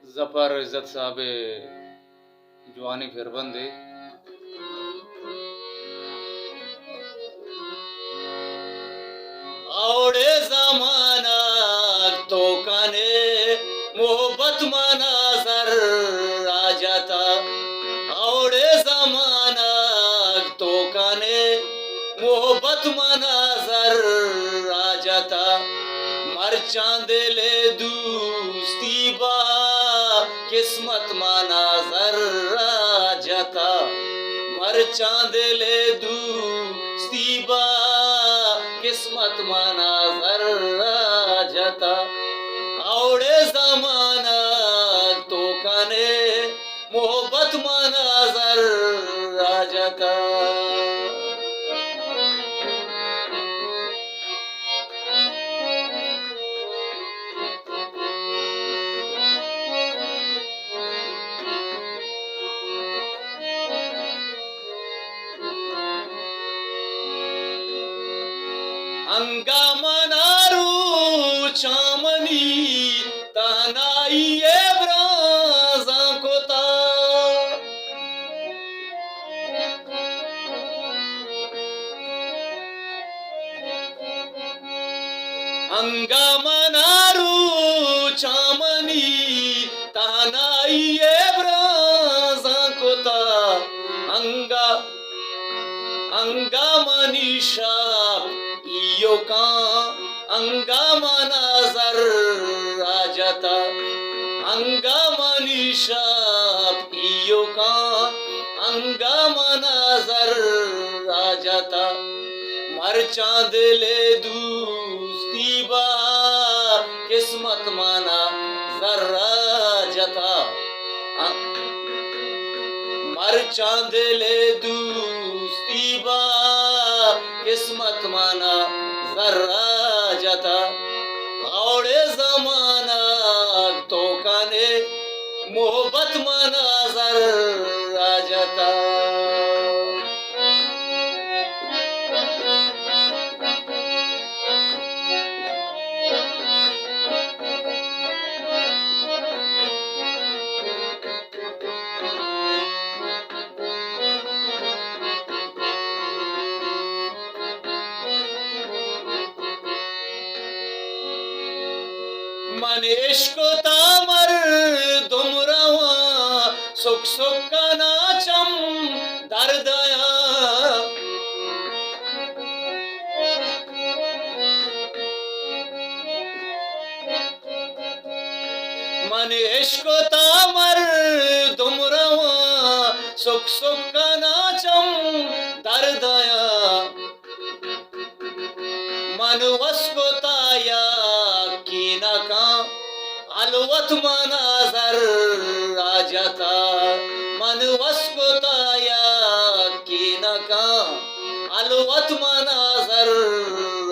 जफर इज्जत साहब जवानी फिरबंदी आवड़े जमाना तो कने मोहब्बत मनाजर आ जाता आवड़े जमाना तो कने मोहब्बत मनाजर आ जाता मर चांदले दोस्ती बा किस्मत मनाजर आ जाता मर चांदले दोस्ती बा किस्मत मनाजर आ जाता आवड़े जमाना तो कने मोहब्बत मनाजर आ जाता अंगामनारू चामनी तनाइए ब्राजा कोता अंगामनारू चामनी तनाइए ब्राजा कोता अंगा मनीषा इयो का अंगा मनाजर आ जाता अंगा मनीषा इयो का अंगा मनाजर आ जाता मर चांदले दोस्ती बा किस्मत माना जर्रा जाता मर चांदले दोस्ती बा किस्मत माना जर्रा जाता आवड़े जमाना तो कने मोहब्बत मनाजर आ जाता मन इश्क तामर दुमरवा सुख सुख का नाचम दर्दया मन इश्क तामर दुमरवा सुख सुख का नाचम दर्दया मन वस्को ताया का अलवत मनाजर आ जाता मन वस्को ताया की नका अलवत मनाजर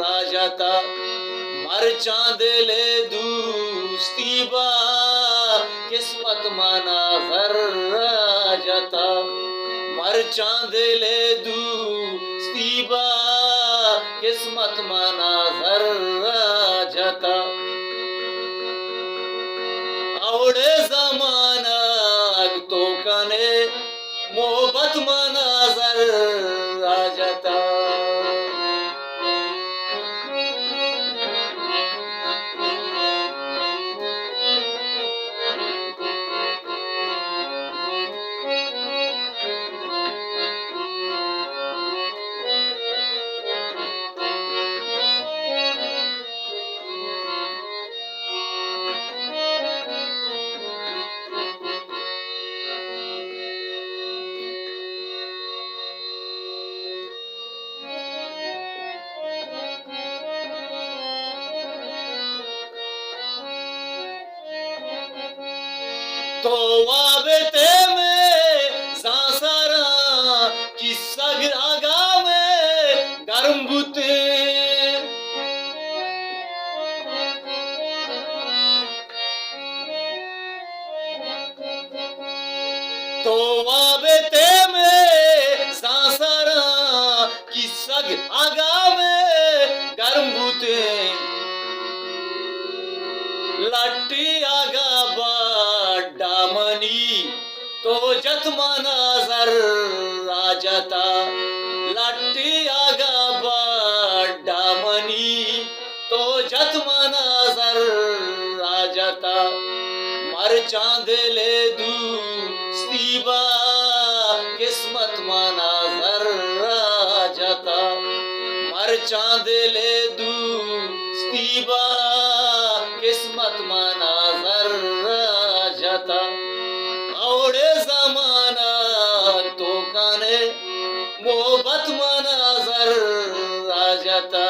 आ जाता मर चांदले दोस्ती बा किस्मत मनाजर आ जाता मर चांदले दोस्ती बा किस्मत मनाजर आ जाता आवड़े जमाना तो कने मोहब्बत मनाजर आ जाता तो वाबते में सांसारा किस्सा आगा में गर्म बुते तो वाबते में सांसारा किस्सा आगा में गर्म बुते लट्टी आगा तो जतमाना जर राजता लट्टी आगा बड्डा मनी तो जतमाना जर राजता मर चांदले दू स्तीबा किस्मत माना जर राजता मर चांदले दू स्तीबा किस्मत माना जर राजता आवडे जमाना तो काने मोहब्बत माना जर राजता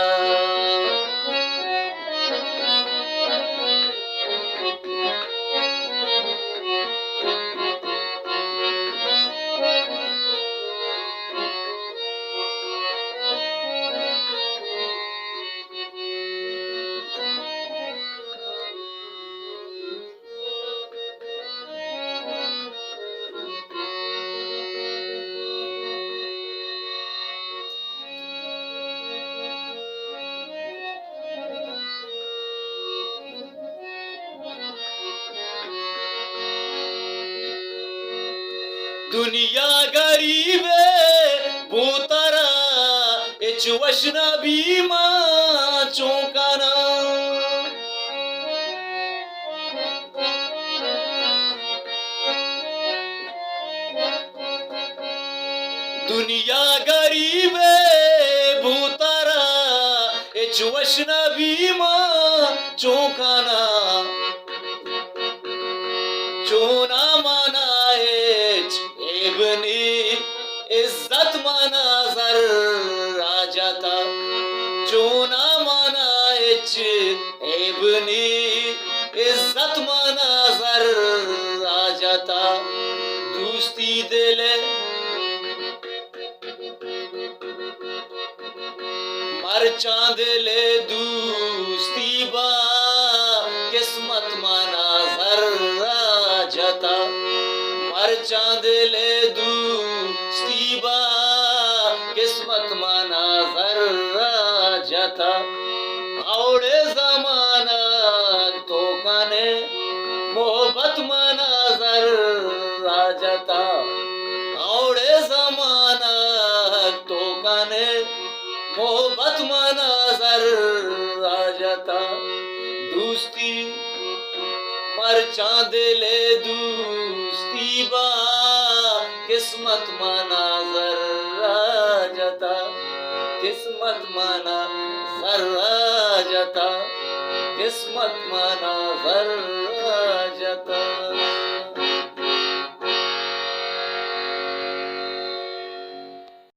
दुनिया गरीबे भूतरा इच वशना बीमा चौंकाना दुनिया गरीबे भूतरा इच वशना बीमा चौंकाना चोना माना एबनी इज्जत माना जर राजता चोना माना एबनी इज्जत माना जर राजता दोस्ती दिले मर चांदले दोस्ती बा किस्मत माना जर राजता मर चांदले दोस्ती बा किस्मत माना जर राजता आवडे जमाना तो काने मोहब्बत माना जर राजता आवडे जमाना तो काने मोहब्बत माना जर राजता दोस्ती मर चांदले दोस्ती बा किस्मत माना जर राजता किस्मत माना जर राजता किस्मत माना जर राजता